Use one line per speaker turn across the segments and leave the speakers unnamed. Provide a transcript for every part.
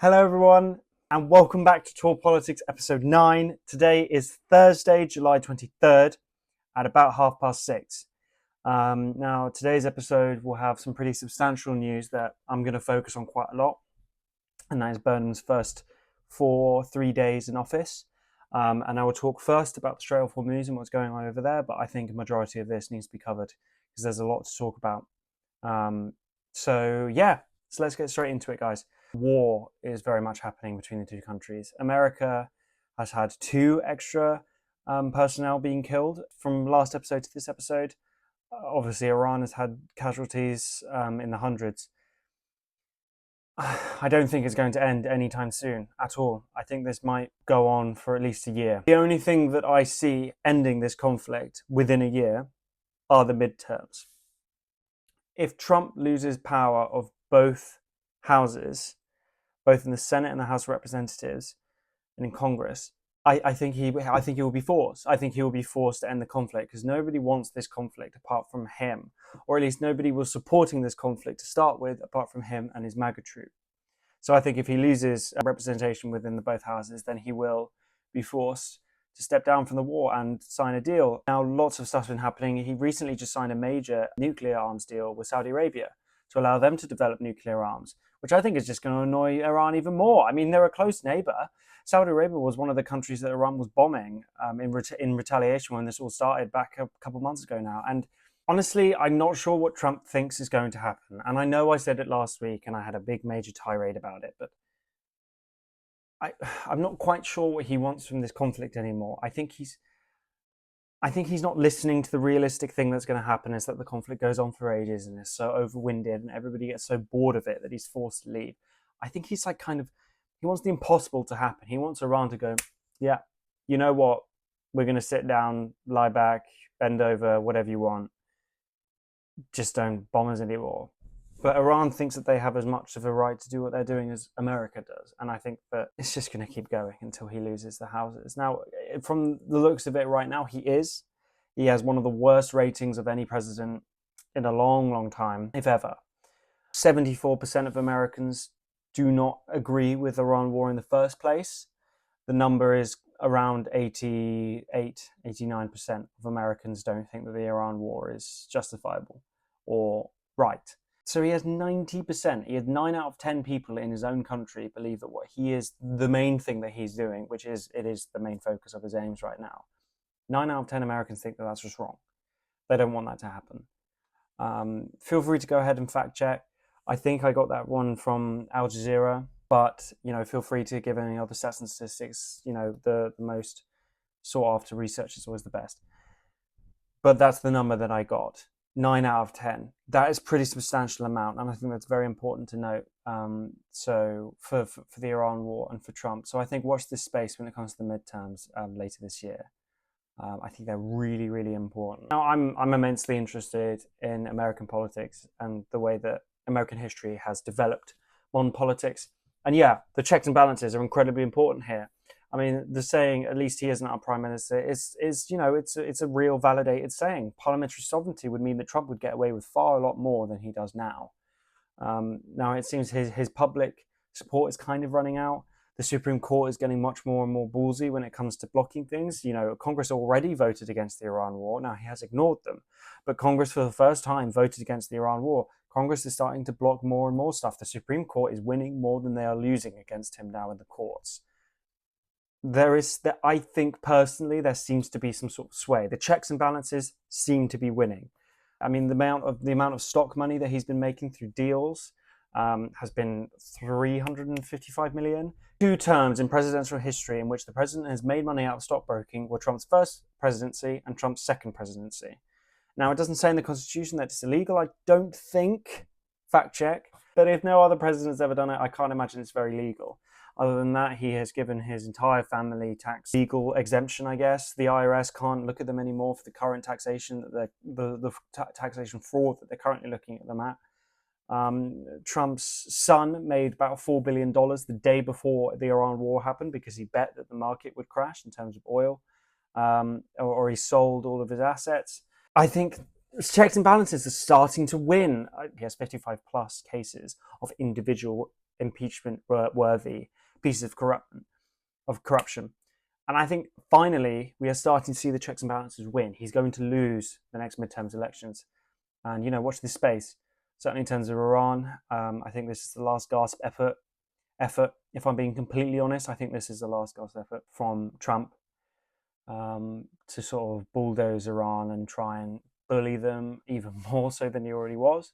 Hello everyone and welcome back to Talk Politics episode 9. Today is Thursday, July 23rd at about 6:30. Now today's episode will have some pretty substantial news that I'm going to focus on quite a lot, and that is Burnham's first 3 days in office. And I will talk first about the Strait of Hormuz and what's going on over there, but I think a majority of this needs to be covered because there's a lot to talk about. So let's get straight into it, guys. War is very much happening between the two countries. America has had 2 extra personnel being killed from last episode to this episode. Obviously, Iran has had casualties in the hundreds. I don't think it's going to end anytime soon at all. I think this might go on for at least a year. The only thing that I see ending this conflict within a year are the midterms. If Trump loses power of both houses, both in the Senate and the House of Representatives and in Congress, I think he will be forced. I think he will be forced to end the conflict because nobody wants this conflict apart from him, or at least nobody was supporting this conflict to start with apart from him and his MAGA troop. So I think if he loses representation within the both houses, then he will be forced to step down from the war and sign a deal. Now, lots of stuff's been happening. He recently just signed a major nuclear arms deal with Saudi Arabia to allow them to develop nuclear arms, which I think is just going to annoy Iran even more. I mean, they're a close neighbor. Saudi Arabia was one of the countries that Iran was bombing in retaliation when this all started back a couple of months ago now. And honestly, I'm not sure what Trump thinks is going to happen. And I know I said it last week and I had a big major tirade about it, but I'm not quite sure what he wants from this conflict anymore. I think he's not listening to the realistic thing that's going to happen is that the conflict goes on for ages and is so overwinded and everybody gets so bored of it that he's forced to leave. I think he's he wants the impossible to happen. He wants Iran to go, yeah, you know what? We're going to sit down, lie back, bend over, whatever you want. Just don't bomb us anymore. But Iran thinks that they have as much of a right to do what they're doing as America does. And I think that it's just going to keep going until he loses the houses. Now, from the looks of it right now, he has one of the worst ratings of any president in a long, long time, if ever. 74% of Americans do not agree with the Iran war in the first place. The number is around 89% of Americans don't think that the Iran war is justifiable or right. So he has 90%. He has 9 out of 10 people in his own country believe that what he is, the main thing that he's doing, it is the main focus of his aims right now. 9 out of 10 Americans think that that's just wrong. They don't want that to happen. Feel free to go ahead and fact check. I think I got that one from Al Jazeera, but feel free to give any other stats and statistics. The most sought after research is always the best. But that's the number that I got. 9 out of 10. That is a pretty substantial amount, and I think that's very important to note. So for the Iran war and for Trump. So I think watch this space when it comes to the midterms later this year. I think they're really, really important. Now, I'm immensely interested in American politics and the way that American history has developed modern politics. And yeah, the checks and balances are incredibly important here. I mean, the saying, at least he isn't our prime minister, it's a real validated saying. Parliamentary sovereignty would mean that Trump would get away with far a lot more than he does now. Now, it seems his public support is kind of running out. The Supreme Court is getting much more and more ballsy when it comes to blocking things. Congress already voted against the Iran war. Now, he has ignored them. But Congress, for the first time, voted against the Iran war. Congress is starting to block more and more stuff. The Supreme Court is winning more than they are losing against him now in the courts. I think personally, there seems to be some sort of sway. The checks and balances seem to be winning. I mean, the amount of stock money that he's been making through deals has been $355 million. 2 terms in presidential history in which the president has made money out of stockbroking were Trump's first presidency and Trump's second presidency. Now, it doesn't say in the Constitution that it's illegal. I don't think, fact check, but if no other president's ever done it, I can't imagine it's very legal. Other than that, he has given his entire family tax legal exemption, I guess. The IRS can't look at them anymore for the current taxation, the taxation fraud that they're currently looking at them at. Trump's son made about $4 billion the day before the Iran war happened because he bet that the market would crash in terms of oil, or he sold all of his assets. I think checks and balances are starting to win. He has 55 plus cases of individual impeachment worthy pieces of corruption. And I think finally we are starting to see the checks and balances win. He's going to lose the next midterms elections. And, watch this space. Certainly in terms of Iran, I think this is the last gasp effort. If I'm being completely honest, I think this is the last gasp effort from Trump to sort of bulldoze Iran and try and bully them even more so than he already was.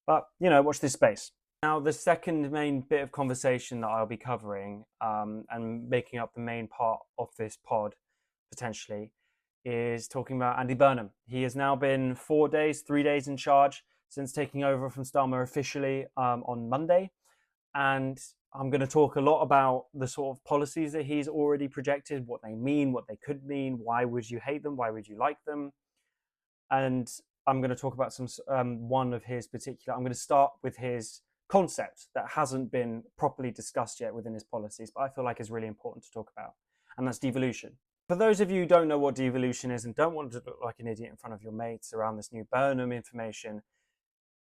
But, watch this space. Now, the second main bit of conversation that I'll be covering and making up the main part of this pod, potentially, is talking about Andy Burnham. He has now been 3 days in charge since taking over from Starmer officially on Monday. And I'm going to talk a lot about the sort of policies that he's already projected, what they mean, what they could mean, why would you hate them, why would you like them. And I'm going to talk about one of his particular, I'm going to start with his concept that hasn't been properly discussed yet within his policies, but I feel like is really important to talk about, and that's devolution. For those of you who don't know what devolution is and don't want to look like an idiot in front of your mates around this new Burnham information,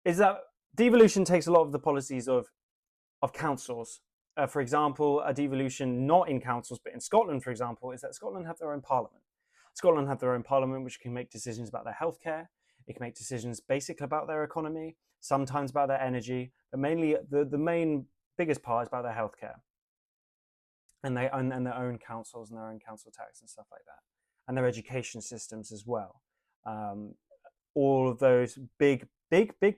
is that devolution takes a lot of the policies of councils. For example, a devolution not in councils, but in Scotland, for example, is that Scotland have their own parliament. Scotland have their own parliament, which can make decisions about their healthcare. It can make decisions basically about their economy, sometimes about their energy, but mainly the biggest part is about their healthcare. And they own their own councils and their own council tax and stuff like that, and their education systems as well. All of those big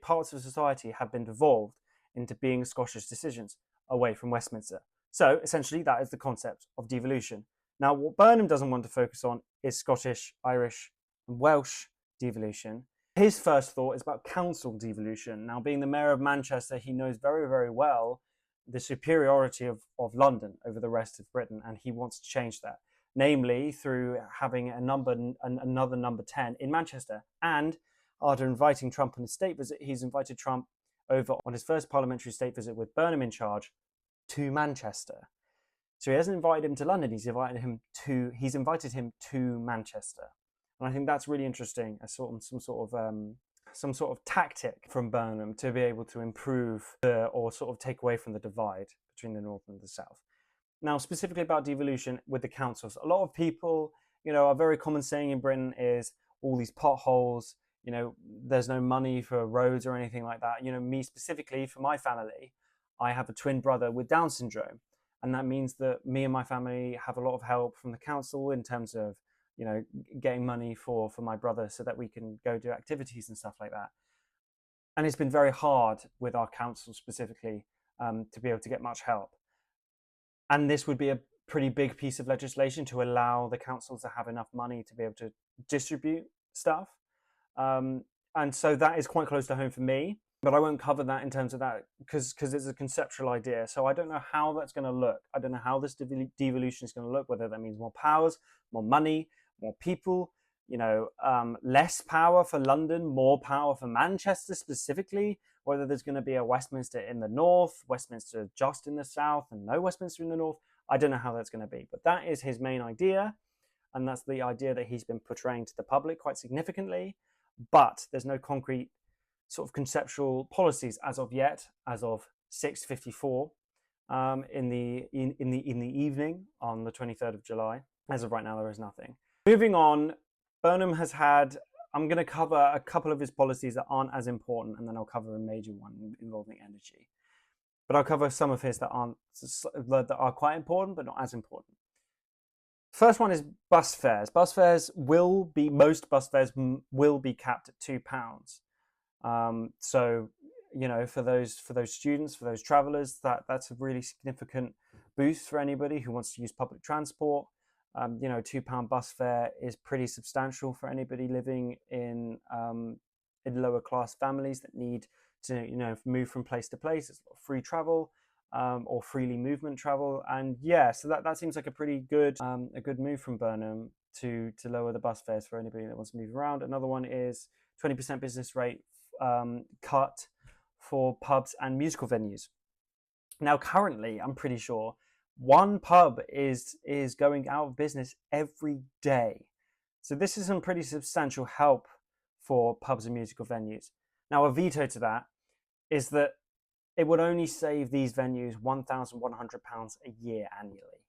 parts of society have been devolved into being Scottish decisions away from Westminster. So essentially, that is the concept of devolution. Now, what Burnham doesn't want to focus on is Scottish, Irish, and Welsh devolution. His first thought is about council devolution. Now, being the mayor of Manchester, he knows very, very well the superiority of London over the rest of Britain, and he wants to change that, namely through having another number 10 in Manchester. And after inviting Trump on his state visit, he's invited Trump over on his first parliamentary state visit with Burnham in charge to Manchester. So he hasn't invited him to London, he's invited him to Manchester. And I think that's really interesting, some sort of tactic from Burnham to be able to improve or sort of take away from the divide between the North and the South. Now, specifically about devolution with the councils, a lot of people, a very common saying in Britain is all these potholes, there's no money for roads or anything like that. Me specifically, for my family, I have a twin brother with Down syndrome. And that means that me and my family have a lot of help from the council in terms of getting money for my brother so that we can go do activities and stuff like that. And it's been very hard with our council specifically to be able to get much help. And this would be a pretty big piece of legislation to allow the councils to have enough money to be able to distribute stuff. And so that is quite close to home for me, but I won't cover that in terms of that because it's a conceptual idea. So I don't know how that's going to look. I don't know how this devolution is going to look, whether that means more powers, more money, more people, less power for London, more power for Manchester specifically, whether there's going to be a Westminster in the north, Westminster just in the south, and no Westminster in the north. I don't know how that's going to be, but that is his main idea. And that's the idea that he's been portraying to the public quite significantly. But there's no concrete sort of conceptual policies as of yet, as of 6:54 in the evening on the 23rd of July. As of right now, there is nothing. Moving on, Burnham has had, I'm going to cover a couple of his policies that aren't as important, and then I'll cover a major one involving energy. But I'll cover some of his that are quite important, but not as important. First one is bus fares. Most bus fares will be capped at £2. So, for those students, for those travellers, that's a really significant boost for anybody who wants to use public transport. £2 bus fare is pretty substantial for anybody living in lower class families that need to move from place to place. It's free travel or freely movement travel, and so that seems like a pretty good move from Burnham to lower the bus fares for anybody that wants to move around. Another one is 20% business rate cut for pubs and musical venues. Now, currently, I'm pretty sure one pub is going out of business every day. So this is some pretty substantial help for pubs and musical venues. Now, a veto to that is that it would only save these venues £1,100 a year annually.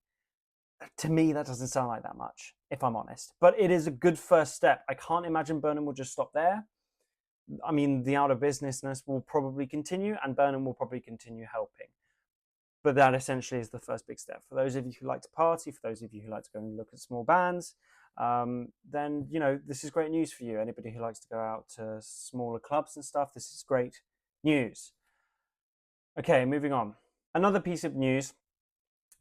To me, that doesn't sound like that much, if I'm honest. But it is a good first step. I can't imagine Burnham will just stop there. I mean, the out of businessness will probably continue, and Burnham will probably continue helping. But that essentially is the first big step. For those of you who like to party, for those of you who like to go and look at small bands, then, you know, this is great news for you. Anybody who likes to go out to smaller clubs and stuff, this is great news. Okay, moving on. Another piece of news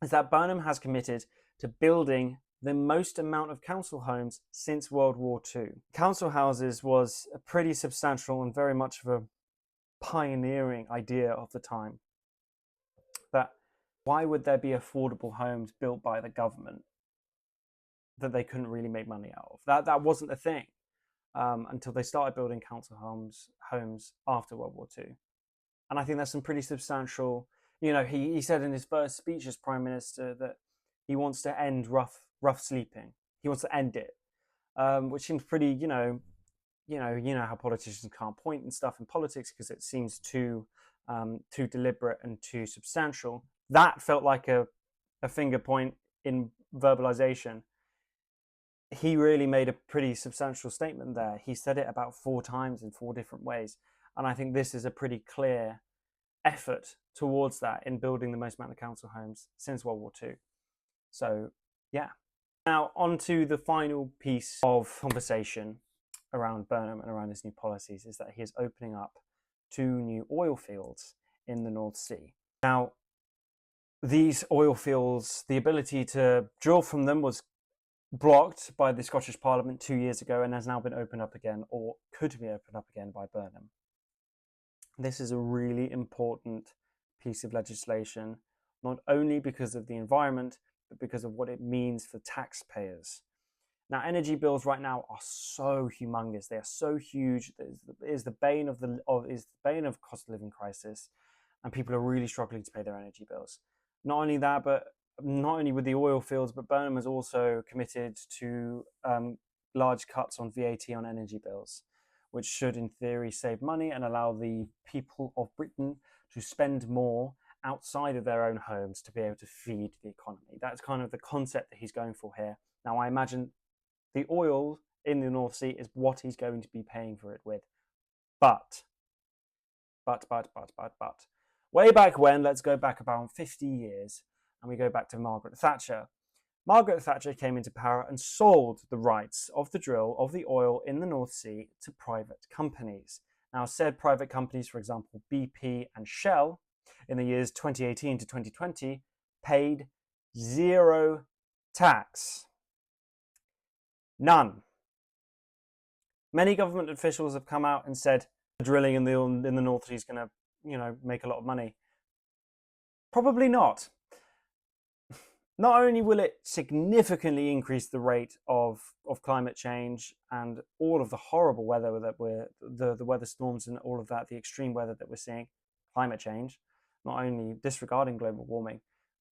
is that Burnham has committed to building the most amount of council homes since World War II. Council houses was a pretty substantial and very much of a pioneering idea of the time. That why would there be affordable homes built by the government that they couldn't really make money out of? That wasn't a thing until they started building council homes after World War II. And I think that's some pretty substantial, you know, he said in his first speech as Prime Minister that he wants to end rough sleeping. He wants to end it, which seems pretty, you know how politicians can't point and stuff in politics because it seems too deliberate and too substantial. That felt like a finger point in verbalization. He really made a pretty substantial statement there. He said it about 4 times in 4 different ways. And I think this is a pretty clear effort towards that in building the most amount of council homes since World War II. So, yeah. Now, on to the final piece of conversation around Burnham and around his new policies is that he is opening up 2 new oil fields in the North Sea. Now, these oil fields, the ability to drill from them was blocked by the Scottish Parliament 2 years ago and has now been opened up again, or could be opened up again by Burnham. This is a really important piece of legislation, not only because of the environment, but because of what it means for taxpayers. Now, energy bills right now are so humongous; they are so huge. It is the bane of cost of living crisis, and people are really struggling to pay their energy bills. Not only that, but not only with the oil fields, but Burnham has also committed to large cuts on VAT on energy bills, which should, in theory, save money and allow the people of Britain to spend more outside of their own homes to be able to feed the economy. That's kind of the concept that he's going for here. Now, I imagine the oil in the North Sea is what he's going to be paying for it with. But, way back when, let's go back about 50 years, and we go back to Margaret Thatcher. Margaret Thatcher came into power and sold the rights of the drill of the oil in the North Sea to private companies. Now, said private companies, for example, BP and Shell, in the years 2018 to 2020, paid 0 tax. None. Many government officials have come out and said the drilling in the North Sea is going to, make a lot of money. Probably not. Not only will it significantly increase the rate of climate change and all of the horrible weather that the weather storms and all of that, the extreme weather that we're seeing, climate change, not only disregarding global warming,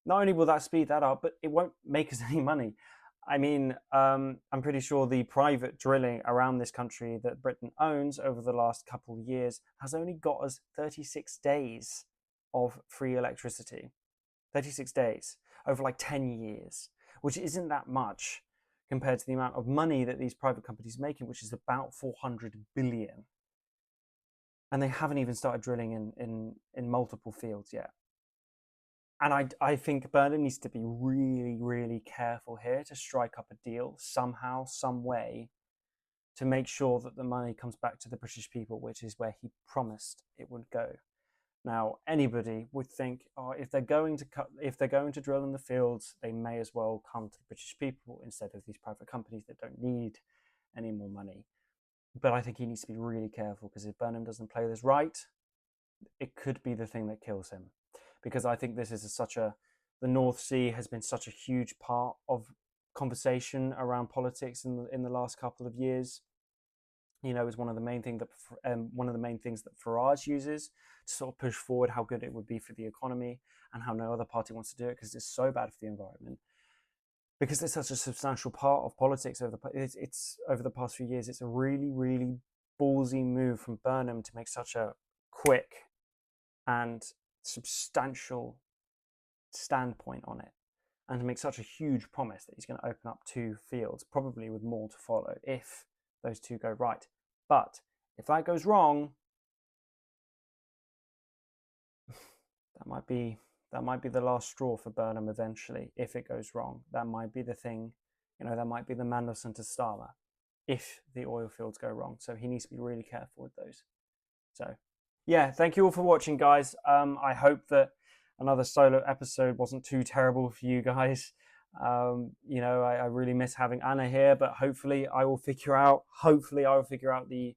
not only will that speed that up, but it won't make us any money. I mean, I'm pretty sure the private drilling around this country that Britain owns over the last couple of years has only got us 36 days of free electricity. 36 days over like 10 years, which isn't that much compared to the amount of money that these private companies are making, which is about 400 billion. And they haven't even started drilling in multiple fields yet. And I think Burnham needs to be really, really careful here to strike up a deal somehow, some way, to make sure that the money comes back to the British people, which is where he promised it would go. Now, anybody would think, if they're going to drill in the fields, they may as well come to the British people instead of these private companies that don't need any more money. But I think he needs to be really careful, because if Burnham doesn't play this right, it could be the thing that kills him. Because I think this is the North Sea has been such a huge part of conversation around politics in the last couple of years. Is one of the main things that Farage uses to sort of push forward how good it would be for the economy and how no other party wants to do it, because it's so bad for the environment. Because it's such a substantial part of politics over the past few years. It's a really, really ballsy move from Burnham to make such a quick and substantial standpoint on it, and to make such a huge promise that he's going to open up 2 fields, probably with more to follow if those 2 go right. But if that goes wrong, that might be the last straw for Burnham eventually. If it goes wrong, that might be the thing, that might be the Mandelson to Starmer if the oil fields go wrong. So he needs to be really careful with those. So yeah, thank you all for watching, guys. I hope that another solo episode wasn't too terrible for you guys. I really miss having Anna here, but hopefully I will figure out the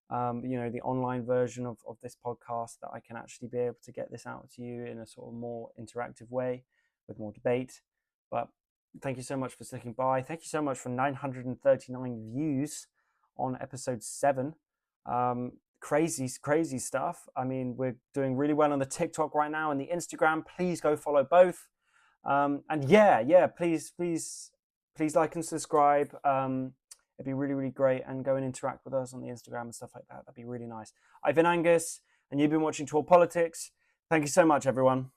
the online version of this podcast, that I can actually be able to get this out to you in a sort of more interactive way with more debate. But thank you so much for sticking by. Thank you so much for 939 views on episode 7. Crazy stuff. I mean, we're doing really well on the TikTok right now and the Instagram. Please go follow both. And yeah, please like and subscribe. It'd be really great, and go and interact with us on the Instagram and stuff like that. That'd be really nice. I've been Angus, and you've been watching Talk Politics. Thank you so much, everyone.